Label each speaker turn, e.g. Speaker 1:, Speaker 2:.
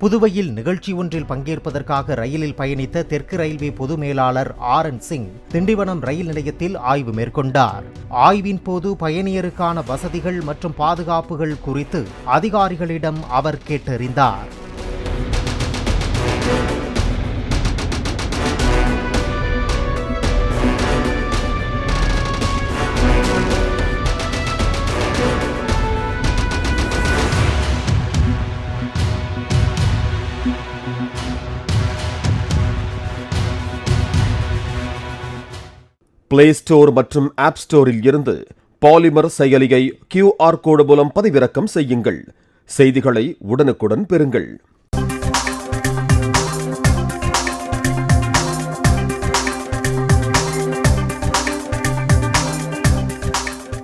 Speaker 1: புதுவையில் நிகழ்ச்சி ஒன்றில் பங்கேற்பதற்காக ரயிலில் பயணித்த தெற்கு ரயில்வே பொது மேலாளர் RN சிங் திண்டிவனம் ரயில் நிலையத்தில் ஆய்வு மேற்கொண்டார். ஆய்வின் போது பயணியருக்கான வசதிகள் மற்றும் பாதுகாப்புகள் குறித்து அதிகாரிகளிடம் அவர் கேட்டறிந்தார்.
Speaker 2: பிளே ஸ்டோர் மற்றும் ஆப் ஸ்டோரில் இருந்து பாலிமர் செயலியை QR கோடு மூலம் பதிவிறக்கம் செய்யுங்கள். செய்திகளை உடனுக்குடன் பெறுங்கள்.